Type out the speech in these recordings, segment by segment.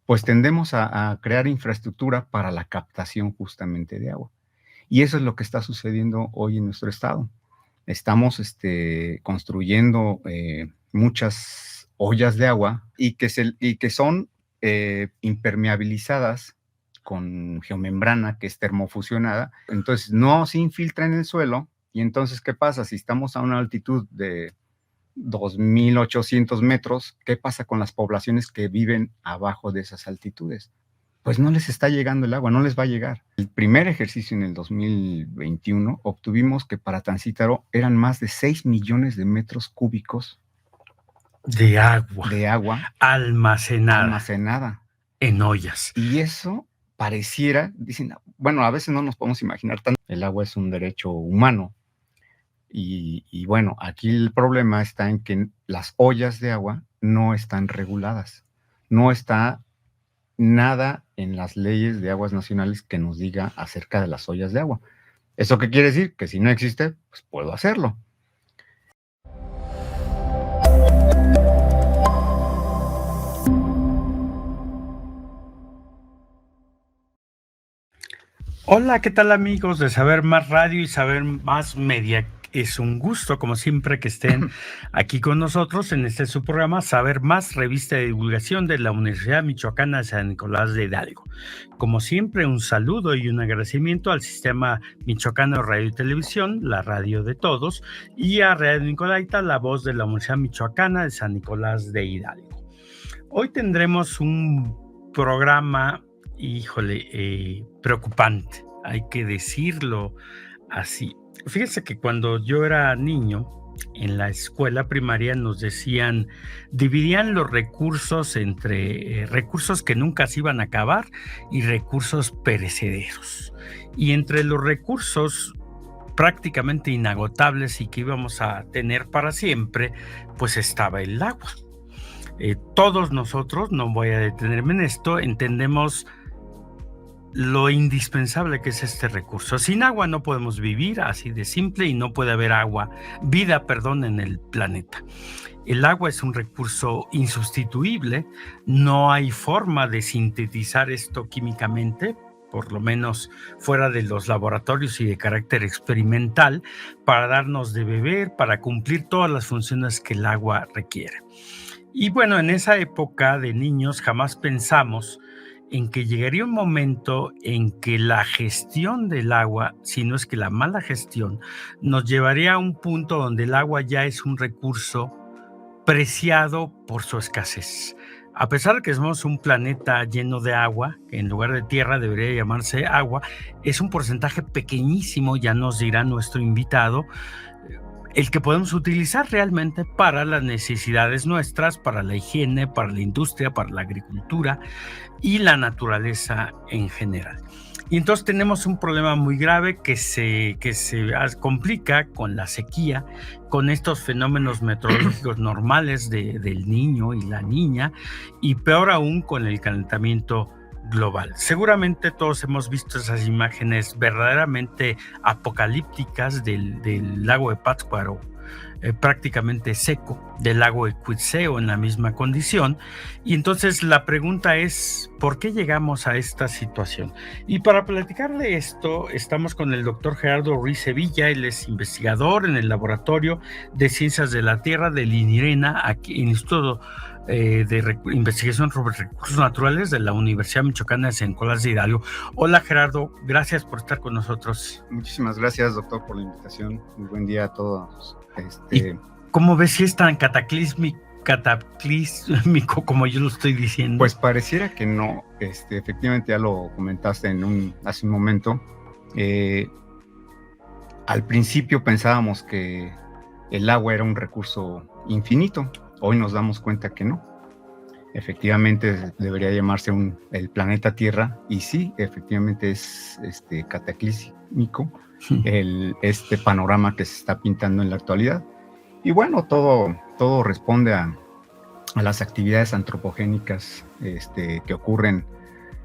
pues tendemos a crear infraestructura para la captación justamente de agua. Y eso es lo que está sucediendo hoy en nuestro estado. Estamos construyendo muchas ollas de agua y que son impermeabilizadas con geomembrana que es termofusionada. Entonces no se infiltra en el suelo. Y entonces, ¿qué pasa? Si estamos a una altitud de 2.800 metros, ¿qué pasa con las poblaciones que viven abajo de esas altitudes? Pues no les está llegando el agua, no les va a llegar. El primer ejercicio en el 2021 obtuvimos que para Tancítaro eran más de 6 millones de metros cúbicos de agua almacenada en ollas. Y eso pareciera, dicen, bueno, a veces no nos podemos imaginar tanto. El agua es un derecho humano. Y bueno, aquí el problema está en que las ollas de agua no están reguladas. No está nada en las leyes de aguas nacionales que nos diga acerca de las ollas de agua. ¿Eso qué quiere decir? Que si no existe, pues puedo hacerlo. Hola, ¿qué tal amigos de Saber Más Radio y Saber Más Media? Es un gusto, como siempre, que estén aquí con nosotros en su programa Saber Más, revista de divulgación de la Universidad Michoacana de San Nicolás de Hidalgo. Como siempre, un saludo y un agradecimiento al Sistema Michoacano de Radio y Televisión, la radio de todos, y a Radio Nicolaita, la voz de la Universidad Michoacana de San Nicolás de Hidalgo. Hoy tendremos un programa, preocupante, hay que decirlo así. Fíjense que cuando yo era niño, en la escuela primaria nos decían, dividían los recursos entre recursos que nunca se iban a acabar y recursos perecederos. Y entre los recursos prácticamente inagotables y que íbamos a tener para siempre, pues estaba el agua. Todos nosotros, no voy a detenerme en esto, entendemos lo indispensable que es este recurso. Sin agua no podemos vivir, así de simple, y no puede haber vida en el planeta. El agua es un recurso insustituible, no hay forma de sintetizar esto químicamente, por lo menos fuera de los laboratorios y de carácter experimental, para darnos de beber, para cumplir todas las funciones que el agua requiere. Y bueno, en esa época de niños jamás pensamos en que llegaría un momento en que la gestión del agua, si no es que la mala gestión, nos llevaría a un punto donde el agua ya es un recurso preciado por su escasez. A pesar de que somos un planeta lleno de agua, que en lugar de tierra debería llamarse agua, es un porcentaje pequeñísimo, ya nos dirá nuestro invitado, el que podemos utilizar realmente para las necesidades nuestras, para la higiene, para la industria, para la agricultura y la naturaleza en general. Y entonces tenemos un problema muy grave que se complica con la sequía, con estos fenómenos meteorológicos normales del niño y la niña, y peor aún con el calentamiento global. Seguramente todos hemos visto esas imágenes verdaderamente apocalípticas del lago de Pátzcuaro, prácticamente seco, del lago de Cuitzeo en la misma condición. Y entonces la pregunta es, ¿por qué llegamos a esta situación? Y para platicar de esto, estamos con el doctor Gerardo Ruiz Sevilla. Él es investigador en el Laboratorio de Ciencias de la Tierra del INIRENA, aquí en el Instituto de Investigación sobre Recursos Naturales de la Universidad Michoacana de San Nicolás de Hidalgo. Hola Gerardo, gracias por estar con nosotros. Muchísimas gracias, doctor, por la invitación. Muy buen día a todos. ¿Y cómo ves si es tan cataclísmico como yo lo estoy diciendo? Pues pareciera que no. Efectivamente, ya lo comentaste hace un momento. Al principio pensábamos que el agua era un recurso infinito. Hoy nos damos cuenta que no. Efectivamente, debería llamarse el planeta Tierra, y sí, efectivamente es cataclísmico este panorama que se está pintando en la actualidad. Y bueno, todo responde a las actividades antropogénicas que ocurren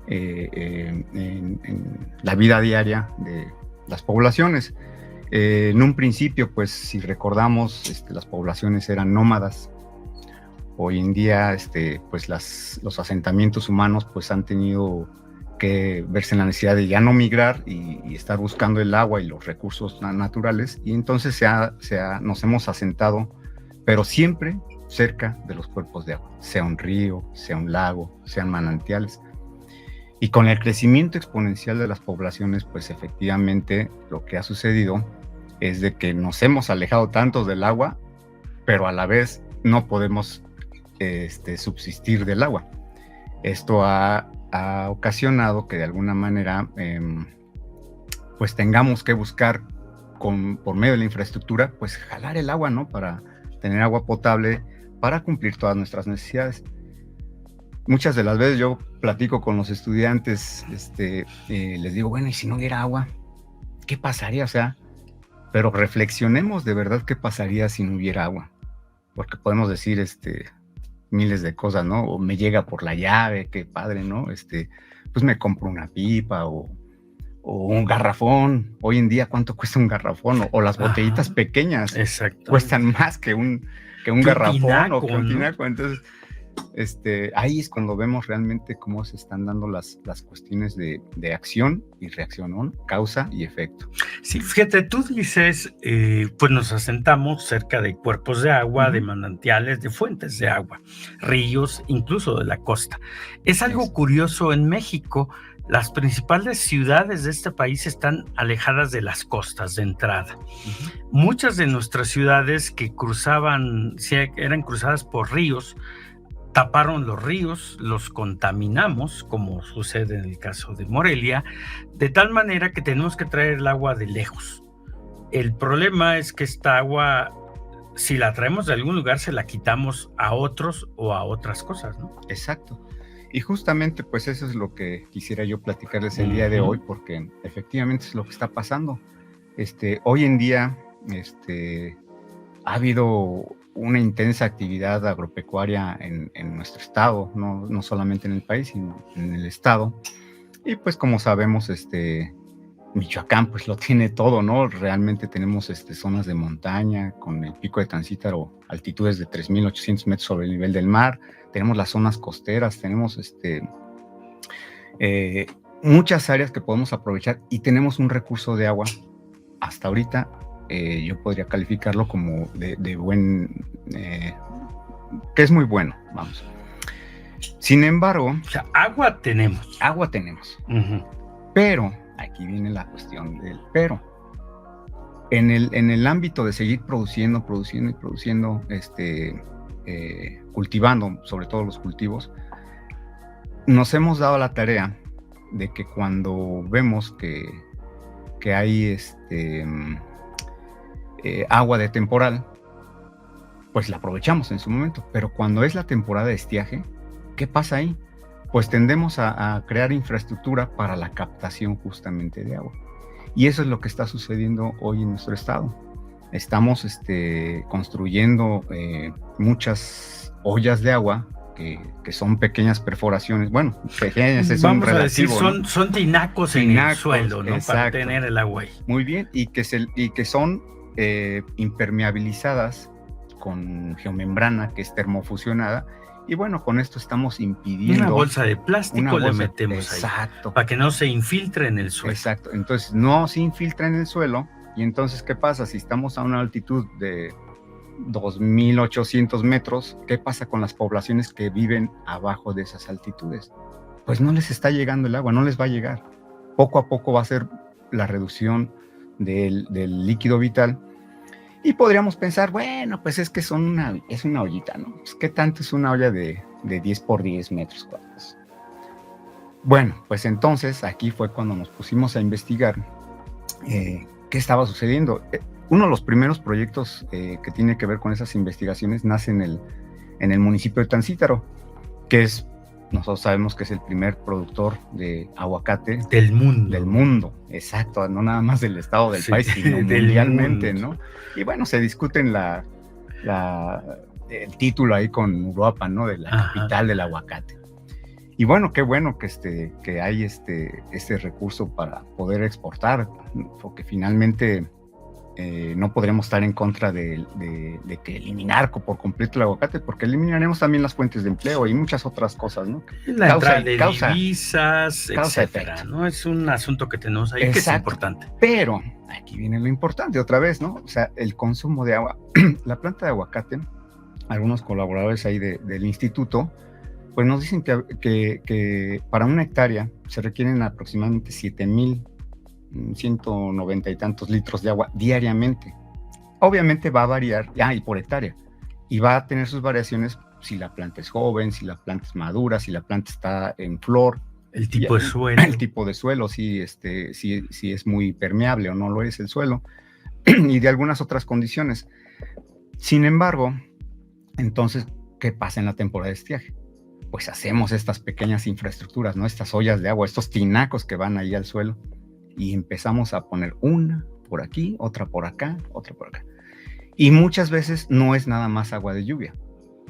en la vida diaria de las poblaciones. En un principio, pues si recordamos, las poblaciones eran nómadas. Hoy en día, pues los asentamientos humanos pues han tenido que verse en la necesidad de ya no migrar y estar buscando el agua y los recursos naturales, y entonces nos hemos asentado, pero siempre cerca de los cuerpos de agua, sea un río, sea un lago, sean manantiales. Y con el crecimiento exponencial de las poblaciones, pues efectivamente lo que ha sucedido es de que nos hemos alejado tanto del agua, pero a la vez no podemos subsistir del agua. Esto ha ocasionado que de alguna manera pues tengamos que buscar por medio de la infraestructura pues jalar el agua, ¿no? Para tener agua potable, para cumplir todas nuestras necesidades. Muchas de las veces yo platico con los estudiantes, les digo, bueno, ¿y si no hubiera agua? ¿Qué pasaría? O sea, pero reflexionemos de verdad qué pasaría si no hubiera agua. Porque podemos decir miles de cosas, ¿no? O me llega por la llave, qué padre, ¿no? Pues me compro una pipa o un garrafón. Hoy en día, ¿cuánto cuesta un garrafón? O las botellitas pequeñas cuestan más que un garrafón tinaco, o que un tinaco. ¿No? Entonces, ahí es cuando vemos realmente cómo se están dando las cuestiones de acción y reacción, ¿no? Causa y efecto. Sí, fíjate, tú dices, pues nos asentamos cerca de cuerpos de agua, de manantiales, de fuentes de agua, ríos, incluso de la costa. Es algo curioso en México. Las principales ciudades de este país están alejadas de las costas de entrada. Muchas de nuestras ciudades que eran cruzadas por ríos, taparon los ríos, los contaminamos, como sucede en el caso de Morelia, de tal manera que tenemos que traer el agua de lejos. El problema es que esta agua, si la traemos de algún lugar, se la quitamos a otros o a otras cosas, ¿no? Exacto. Y justamente pues eso es lo que quisiera yo platicarles el día de hoy, porque efectivamente es lo que está pasando. Hoy en día ha habido una intensa actividad agropecuaria en nuestro estado, no solamente en el país, sino en el estado. Y pues como sabemos, Michoacán pues lo tiene todo, ¿no? Realmente tenemos zonas de montaña con el Pico de Tancítaro, altitudes de 3,800 metros sobre el nivel del mar. Tenemos las zonas costeras, tenemos muchas áreas que podemos aprovechar y tenemos un recurso de agua hasta ahorita. Yo podría calificarlo como de buen, que es muy bueno, vamos. Sin embargo... O sea, agua tenemos. Agua tenemos. Pero, aquí viene la cuestión del pero. En el ámbito de seguir produciendo, cultivando, sobre todo los cultivos, nos hemos dado la tarea de que cuando vemos que hay agua de temporal, pues la aprovechamos en su momento, pero cuando es la temporada de estiaje, ¿qué pasa ahí? Pues tendemos a crear infraestructura para la captación justamente de agua, y eso es lo que está sucediendo hoy en nuestro estado. Estamos construyendo muchas ollas de agua que son pequeñas perforaciones, bueno, pequeñas es un relativo, vamos a decir, son tinacos en el suelo, ¿no? Exacto. Para tener el agua ahí. Muy bien, y que son impermeabilizadas con geomembrana que es termofusionada, y bueno, con esto estamos impidiendo... Una bolsa de plástico le metemos ahí, para que no se infiltre en el suelo. Exacto, entonces no se infiltra en el suelo, y entonces ¿qué pasa? Si estamos a una altitud de 2,800 metros, ¿qué pasa con las poblaciones que viven abajo de esas altitudes? Pues no les está llegando el agua, no les va a llegar. Poco a poco va a ser la reducción del líquido vital. Y podríamos pensar, bueno, pues es que es una ollita, ¿no? Pues ¿qué tanto es una olla de 10 por 10 metros cuadrados? Bueno, pues entonces aquí fue cuando nos pusimos a investigar qué estaba sucediendo. Uno de los primeros proyectos que tiene que ver con esas investigaciones nace en el municipio de Tancítaro, que es, nosotros sabemos que es el primer productor de aguacate del mundo. Del mundo, exacto, no nada más del estado del país, sino mundialmente, ¿no? Y bueno, se discute en el título ahí con Uruapan, ¿no? De la capital del aguacate. Y bueno, qué bueno que hay este recurso para poder exportar, porque finalmente no podremos estar en contra de que eliminar por completo el aguacate, porque eliminaremos también las fuentes de empleo y muchas otras cosas, ¿no? La entrada de divisas, etcétera, ¿no? Es un asunto que tenemos ahí. Exacto, que es importante. Pero aquí viene lo importante otra vez, ¿no? O sea, el consumo de agua. La planta de aguacate, algunos colaboradores ahí del instituto, pues nos dicen que para una hectárea se requieren aproximadamente 7,190 y tantos litros de agua diariamente. Obviamente va a variar, y por hectárea, y va a tener sus variaciones si la planta es joven, si la planta es madura, si la planta está en flor. El tipo de suelo. El tipo de suelo, si es muy permeable o no lo es el suelo, y de algunas otras condiciones. Sin embargo, entonces, ¿qué pasa en la temporada de estiaje? Pues hacemos estas pequeñas infraestructuras, ¿no? Estas ollas de agua, estos tinacos que van ahí al suelo, y empezamos a poner una por aquí, otra por acá, otra por acá. Y muchas veces no es nada más agua de lluvia.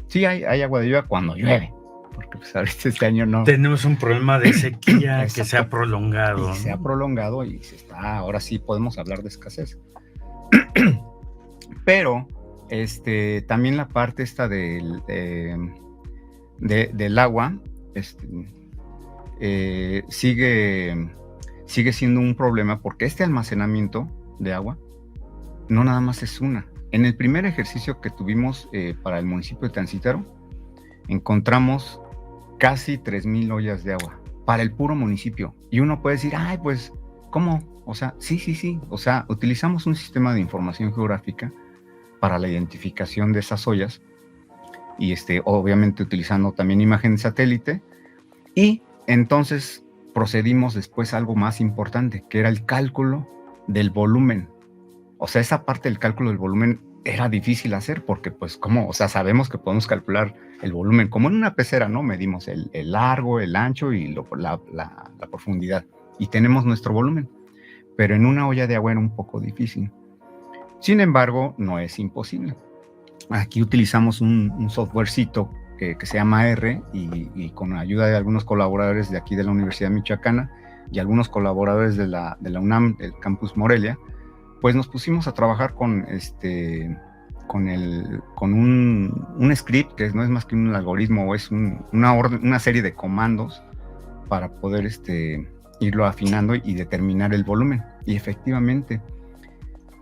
Sí hay agua de lluvia cuando llueve, porque pues ahorita este año no. Tenemos un problema de sequía que se ha prolongado. Y se ha prolongado y ahora sí podemos hablar de escasez. Pero también la parte esta del agua sigue siendo un problema, porque este almacenamiento de agua no nada más es una. En el primer ejercicio que tuvimos para el municipio de Tancítaro, encontramos casi 3,000 ollas de agua para el puro municipio. Y uno puede decir, ay, pues, ¿cómo? O sea, sí. O sea, utilizamos un sistema de información geográfica para la identificación de esas ollas, y obviamente utilizando también imagen de satélite, y entonces procedimos después a algo más importante, que era el cálculo del volumen. O sea, esa parte del cálculo del volumen era difícil hacer, porque pues ¿cómo? O sea, sabemos que podemos calcular el volumen como en una pecera, ¿no? Medimos el largo, el ancho y la profundidad, y tenemos nuestro volumen. Pero en una olla de agua era un poco difícil. Sin embargo, no es imposible. Aquí utilizamos un softwarecito que se llama R, y con la ayuda de algunos colaboradores de aquí de la Universidad Michoacana y algunos colaboradores de la UNAM, del Campus Morelia, pues nos pusimos a trabajar con un script que no es más que un algoritmo, o es una serie de comandos para poder irlo afinando y determinar el volumen. Y efectivamente,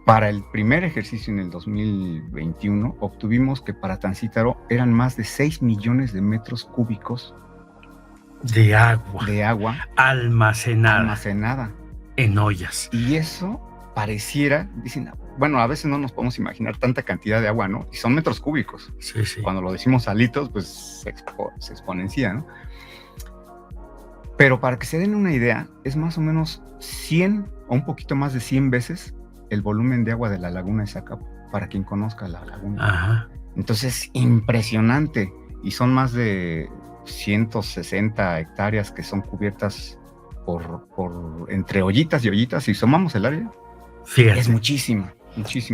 para el primer ejercicio en el 2021, obtuvimos que para Tancítaro eran más de 6 millones de metros cúbicos de agua almacenada en ollas. Y eso pareciera, dicen, bueno, a veces no nos podemos imaginar tanta cantidad de agua, ¿no? Y son metros cúbicos. Sí. Cuando lo decimos a litros, pues se exponencia, ¿no? Pero para que se den una idea, es más o menos 100 o un poquito más de 100 veces el volumen de agua de la laguna de Zacapu, para quien conozca la laguna. Ajá. Entonces, impresionante. Y son más de 160 hectáreas que son cubiertas por entre ollitas y ollitas. Si sumamos el área, fíjate, es muchísima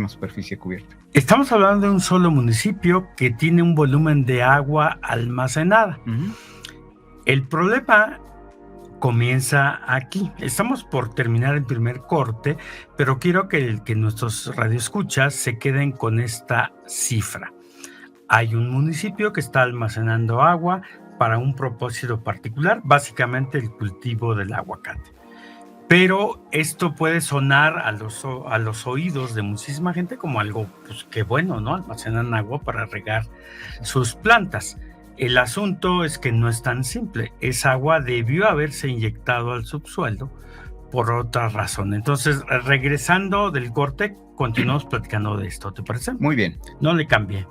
superficie cubierta. Estamos hablando de un solo municipio que tiene un volumen de agua almacenada. Uh-huh. El problema comienza aquí. Estamos por terminar el primer corte, pero quiero que nuestros radioescuchas se queden con esta cifra. Hay un municipio que está almacenando agua para un propósito particular, básicamente el cultivo del aguacate. Pero esto puede sonar a los oídos de muchísima gente como algo, pues qué bueno, ¿no? Almacenan agua para regar sus plantas. El asunto es que no es tan simple. Esa agua debió haberse inyectado al subsuelo por otra razón. Entonces, regresando del corte, continuamos platicando de esto, ¿te parece? Muy bien. No le cambié.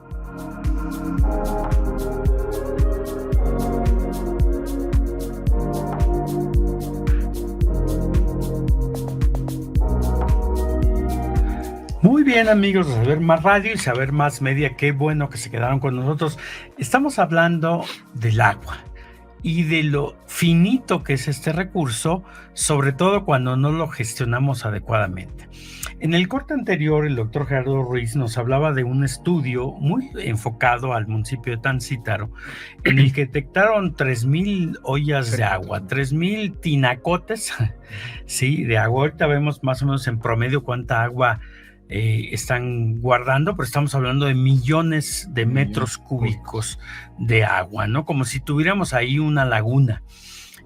Muy bien, amigos de Saber Más Radio y Saber Más Media, qué bueno que se quedaron con nosotros. Estamos hablando del agua y de lo finito que es este recurso, sobre todo cuando no lo gestionamos adecuadamente. En el corte anterior, el doctor Gerardo Ruiz nos hablaba de un estudio muy enfocado al municipio de Tancítaro, en el que detectaron 3,000 ollas de agua, 3,000 tinacotes, sí, de agua. Ahorita vemos más o menos en promedio cuánta agua están guardando, pero estamos hablando de millones de metros cúbicos de agua, ¿no? Como si tuviéramos ahí una laguna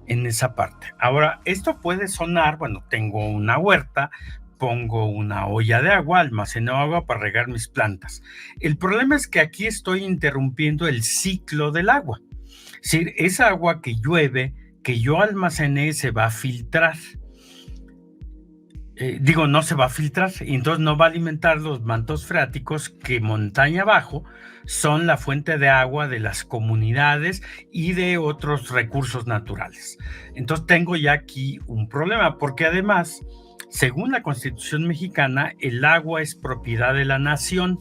en esa parte. Ahora, esto puede sonar, bueno, tengo una huerta, pongo una olla de agua, almaceno agua para regar mis plantas. El problema es que aquí estoy interrumpiendo el ciclo del agua. Es decir, esa agua que llueve, que yo almacené, se va a filtrar. No se va a filtrar y entonces no va a alimentar los mantos freáticos que montaña abajo son la fuente de agua de las comunidades y de otros recursos naturales. Entonces tengo ya aquí un problema porque además, según la Constitución mexicana, el agua es propiedad de la nación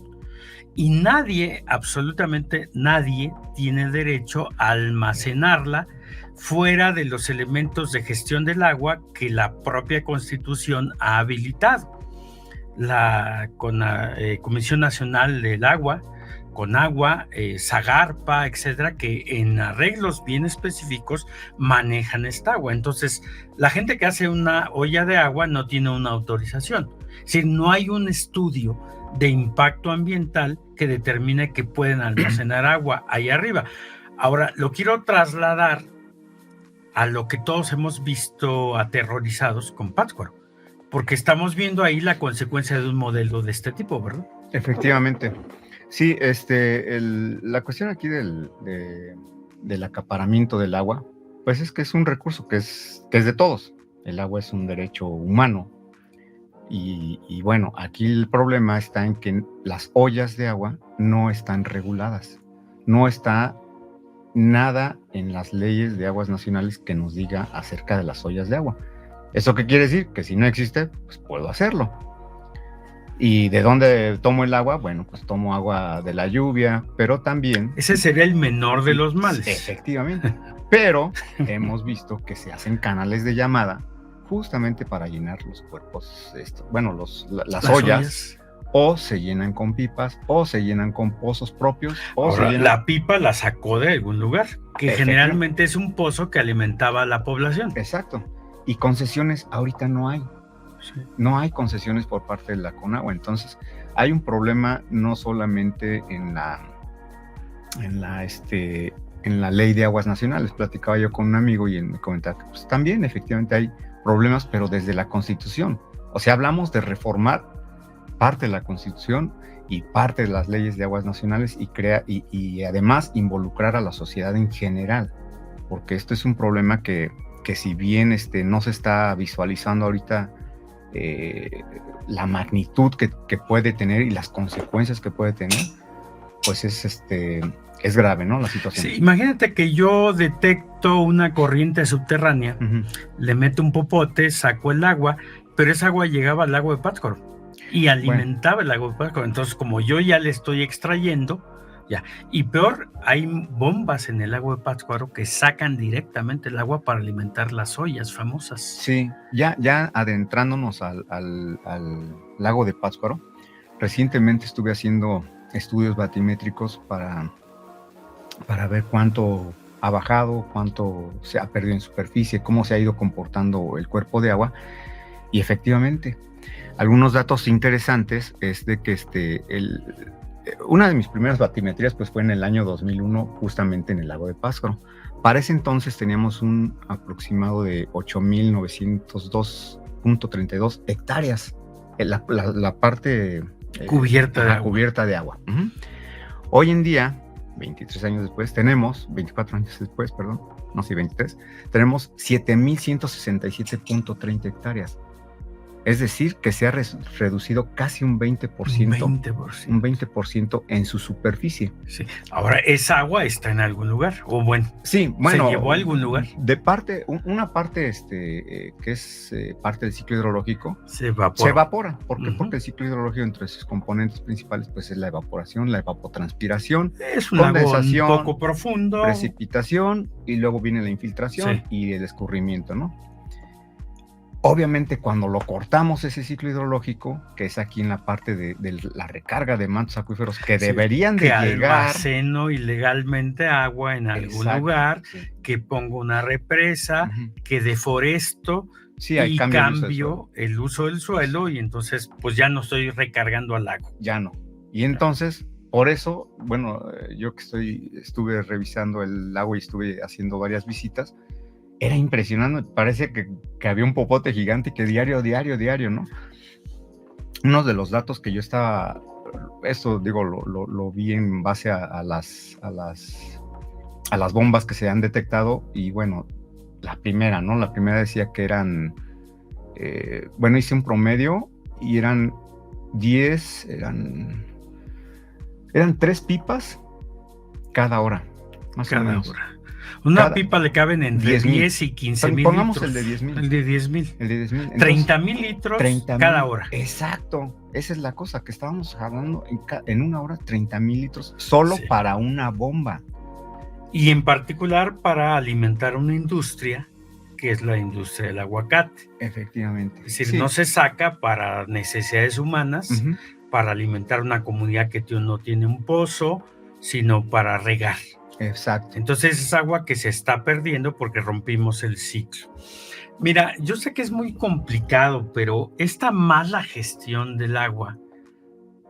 y nadie, absolutamente nadie, tiene derecho a almacenarla fuera de los elementos de gestión del agua que la propia Constitución ha habilitado. La Comisión Nacional del Agua, Conagua, Zagarpa, etcétera, que en arreglos bien específicos manejan esta agua. Entonces, la gente que hace una olla de agua no tiene una autorización. Es decir, no hay un estudio de impacto ambiental que determine que pueden almacenar agua ahí arriba. Ahora, lo quiero trasladar a lo que todos hemos visto aterrorizados con Pátzcuaro, porque estamos viendo ahí la consecuencia de un modelo de este tipo, ¿verdad? Efectivamente. Sí, la cuestión aquí del acaparamiento del agua, pues es que es un recurso que es de todos. El agua es un derecho humano. Y bueno, aquí el problema está en que las ollas de agua no están reguladas. No está nada en las leyes de aguas nacionales que nos diga acerca de las ollas de agua. ¿Eso qué quiere decir? Que si no existe, pues puedo hacerlo. ¿Y de dónde tomo el agua? Bueno, pues tomo agua de la lluvia, pero también... Ese sería el menor de los males. Efectivamente. Pero hemos visto que se hacen canales de llamada justamente para llenar los cuerpos, las ollas. O se llenan con pipas, o se llenan con pozos propios, o ahora, la pipa la sacó de algún lugar, que generalmente es un pozo que alimentaba a la población. Exacto. Y concesiones ahorita no hay. Sí. No hay concesiones por parte de la Conagua. Entonces, hay un problema no solamente en la ley de aguas nacionales. Platicaba yo con un amigo y él me comentaba que pues, también efectivamente hay problemas, pero desde la Constitución. O sea, hablamos de reformar parte de la Constitución y parte de las leyes de aguas nacionales y además involucrar a la sociedad en general, porque esto es un problema que si bien no se está visualizando ahorita la magnitud que puede tener y las consecuencias que puede tener, pues es grave, ¿no? La situación. Sí, imagínate que yo detecto una corriente subterránea, le meto un popote, saco el agua, pero esa agua llegaba al lago de Pátzcuaro y alimentaba el lago de Pátzcuaro. Entonces, como yo ya le estoy extrayendo, ya. Y peor, hay bombas en el lago de Pátzcuaro que sacan directamente el agua para alimentar las ollas famosas. Sí, ya adentrándonos al lago de Pátzcuaro, recientemente estuve haciendo estudios batimétricos para ver cuánto ha bajado, cuánto se ha perdido en superficie, cómo se ha ido comportando el cuerpo de agua. Y efectivamente, algunos datos interesantes es de que una de mis primeras batimetrías pues fue en el año 2001, justamente en el lago de Pátzcuaro. Para ese entonces teníamos un aproximado de 8,902.32 hectáreas, la parte cubierta de agua. Hoy en día, 24 años después, tenemos 7,167.30 hectáreas. Es decir, que se ha reducido casi un 20% en su superficie. Sí. Ahora, esa agua está en algún lugar, o sí, se llevó a algún lugar. Una parte que es parte del ciclo hidrológico se evapora. Porque el ciclo hidrológico, entre sus componentes principales, pues es la evaporación, la evapotranspiración, es un condensación, un poco profundo, precipitación, y luego viene la infiltración y el escurrimiento, ¿no? Obviamente, cuando lo cortamos ese ciclo hidrológico, que es aquí en la parte de la recarga de mantos acuíferos que deberían de llegar... almaceno ilegalmente agua en algún lugar, que pongo una represa, que deforesto, Sí, hay y cambio de uso del cambio el uso del suelo y entonces pues ya no estoy recargando al lago. Ya no. Y entonces, por eso, bueno, yo que estuve revisando el lago y estuve haciendo varias visitas, era impresionante, parece que había un popote gigante que diario, ¿no? Uno de los datos que yo estaba, esto digo, lo vi en base a las bombas que se han detectado y bueno, la primera, ¿no? La primera decía que eran, bueno, hice un promedio y eran 3 pipas cada hora, más o menos. Hora. Una pipa le caben entre 10 y 15 mil Pongamos litros. el de 10,000. El de 10,000. El de 10,000. 30,000 litros 30,000 cada hora. Exacto. Esa es la cosa, que estábamos hablando en una hora 30,000 litros solo para una bomba. Y en particular para alimentar una industria que es la industria del aguacate. Efectivamente. Es decir, no se saca para necesidades humanas, para alimentar una comunidad que no tiene un pozo, sino para regar. Exacto. Entonces es agua que se está perdiendo porque rompimos el ciclo. Mira, yo sé que es muy complicado, pero esta mala gestión del agua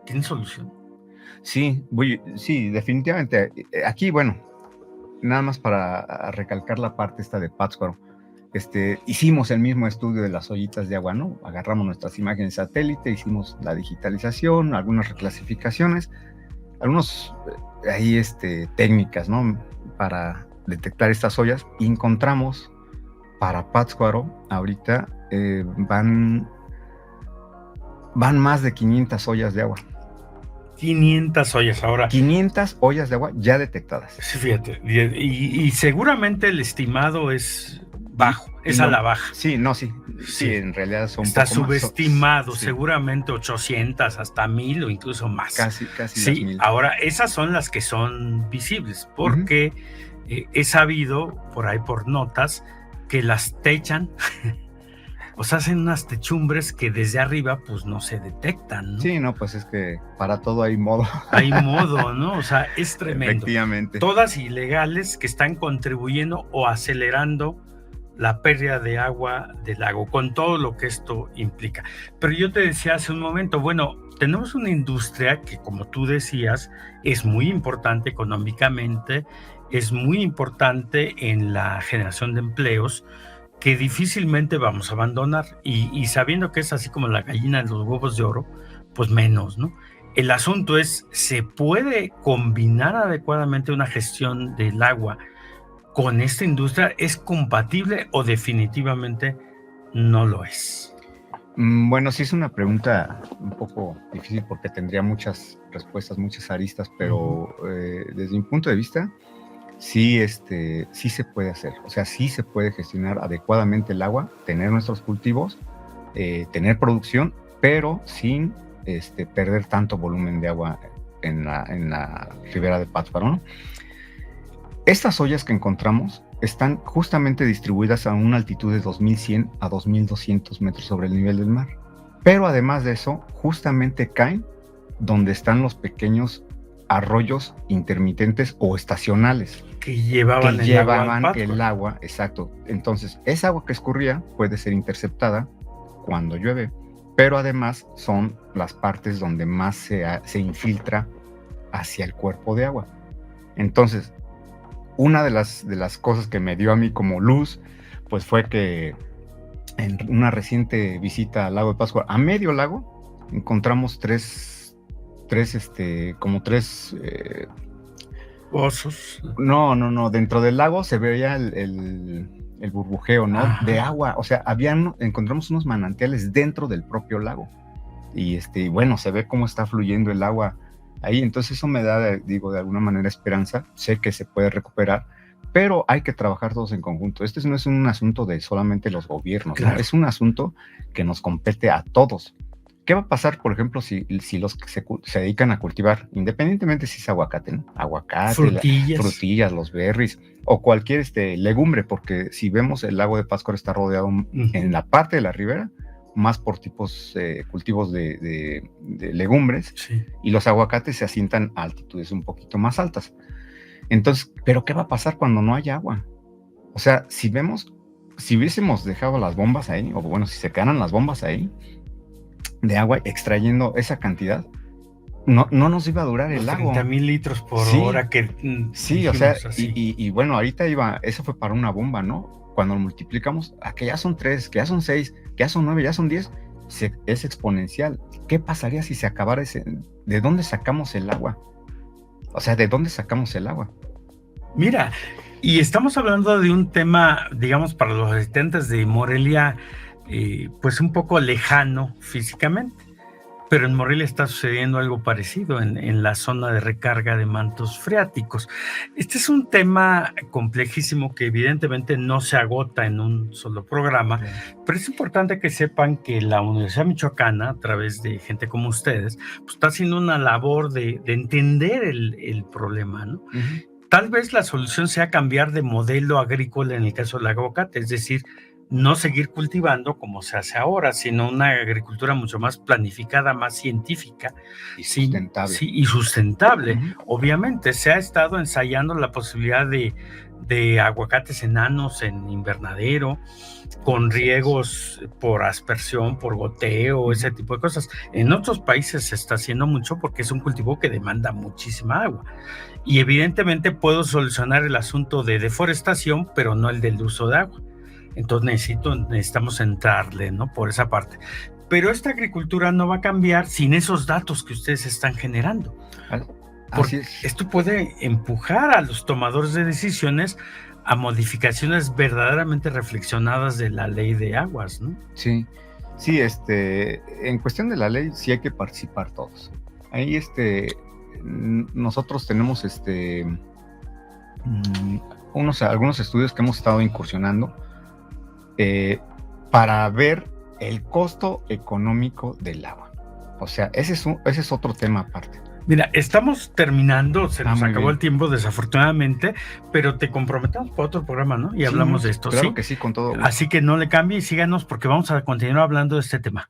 tiene solución. Sí, definitivamente. Aquí, bueno, nada más para recalcar la parte esta de Pátzcuaro. Hicimos el mismo estudio de las ollitas de agua, ¿no? Agarramos nuestras imágenes satélite, hicimos la digitalización, algunas reclasificaciones, algunos ahí técnicas, ¿no? Para detectar estas ollas. Y encontramos para Pátzcuaro ahorita van más de 500 ollas de agua. 500 ollas ahora. 500 ollas de agua ya detectadas. Sí, fíjate. Y seguramente el estimado es bajo, es a la baja. Sí, en realidad son está un poco subestimado, más, seguramente 800 hasta 1,000 o incluso más. Casi sí, 1,000. Ahora esas son las que son visibles, porque he sabido por ahí por notas que las techan, o sea, hacen unas techumbres que desde arriba pues no se detectan, ¿no? Sí, no, pues es que para todo hay modo. Hay modo, ¿no? O sea, es tremendo. Efectivamente. Todas ilegales que están contribuyendo o acelerando la pérdida de agua del lago, con todo lo que esto implica. Pero yo te decía hace un momento, bueno, tenemos una industria que, como tú decías, es muy importante económicamente, es muy importante en la generación de empleos, que difícilmente vamos a abandonar, y sabiendo que es así como la gallina de los huevos de oro, pues menos, ¿no? El asunto es, ¿se puede combinar adecuadamente una gestión del agua con esta industria? ¿Es compatible o definitivamente no lo es? Bueno, sí es una pregunta un poco difícil porque tendría muchas respuestas, muchas aristas, pero desde mi punto de vista, sí se puede hacer. O sea, sí se puede gestionar adecuadamente el agua, tener nuestros cultivos, tener producción, pero sin perder tanto volumen de agua en la ribera de Pátzcuaro, ¿no? Estas ollas que encontramos están justamente distribuidas a una altitud de 2,100 a 2,200 metros sobre el nivel del mar. Pero además de eso, justamente caen donde están los pequeños arroyos intermitentes o estacionales que llevaban el agua, exacto. Entonces, esa agua que escurría puede ser interceptada cuando llueve, pero además son las partes donde más se infiltra hacia el cuerpo de agua. Entonces, una de las cosas que me dio a mí como luz, pues fue que en una reciente visita al lago de Pátzcuaro, a medio lago, encontramos tres pozos. No, dentro del lago se veía el burbujeo, ¿no? De agua, o sea, encontramos unos manantiales dentro del propio lago, y bueno, se ve cómo está fluyendo el agua ahí. Entonces eso me da, digo, de alguna manera esperanza. Sé que se puede recuperar, pero hay que trabajar todos en conjunto. No es un asunto de solamente los gobiernos, claro, ¿no? Es un asunto que nos compete a todos. ¿Qué va a pasar, por ejemplo, si los que se dedican a cultivar, independientemente si es aguacate, ¿no? Aguacate, frutillas, los berries, o cualquier legumbre, porque si vemos el lago de Pátzcuaro está rodeado en la parte de la ribera, más por tipos cultivos de legumbres, y los aguacates se asientan a altitudes un poquito más altas. Entonces, ¿pero qué va a pasar cuando no haya agua? O sea, si vemos, si hubiésemos dejado las bombas ahí, o bueno, si se quedaran las bombas ahí de agua extrayendo esa cantidad, no nos iba a durar el agua. 30,000 litros por Sí, hora que sí, o sea, así. y bueno, ahorita eso fue para una bomba, ¿no? Cuando lo multiplicamos, a que ya son 3, que ya son 6, que ya son 9, ya son 10, es exponencial. ¿Qué pasaría si se acabara ese? ¿De dónde sacamos el agua? O sea, ¿de dónde sacamos el agua? Mira, y estamos hablando de un tema, digamos, para los habitantes de Morelia, pues un poco lejano físicamente, pero en Morelia está sucediendo algo parecido en la zona de recarga de mantos freáticos. Este es un tema complejísimo que evidentemente no se agota en un solo programa, pero es importante que sepan que la Universidad Michoacana, a través de gente como ustedes, pues está haciendo una labor de entender el problema, ¿no? Tal vez la solución sea cambiar de modelo agrícola en el caso del aguacate, es decir, no seguir cultivando como se hace ahora, sino una agricultura mucho más planificada, más científica y sustentable. Sí, y sustentable. Obviamente se ha estado ensayando la posibilidad de aguacates enanos en invernadero, con riegos por aspersión, por goteo, ese tipo de cosas. En otros países se está haciendo mucho porque es un cultivo que demanda muchísima agua. Y evidentemente puedo solucionar el asunto de deforestación, pero no el del uso de agua. Entonces necesitamos entrarle, ¿no? Por esa parte. Pero esta agricultura no va a cambiar sin esos datos que ustedes están generando. Porque esto puede empujar a los tomadores de decisiones a modificaciones verdaderamente reflexionadas de la ley de aguas, ¿no? Sí, en cuestión de la ley sí hay que participar todos. Ahí nosotros tenemos algunos estudios que hemos estado incursionando para ver el costo económico del agua. O sea, ese es otro tema aparte. Mira, estamos terminando, se nos acabó el tiempo desafortunadamente, pero te comprometemos para otro programa, ¿no? Y hablamos de esto. Claro que sí, con todo gusto. Así que no le cambie y síganos porque vamos a continuar hablando de este tema.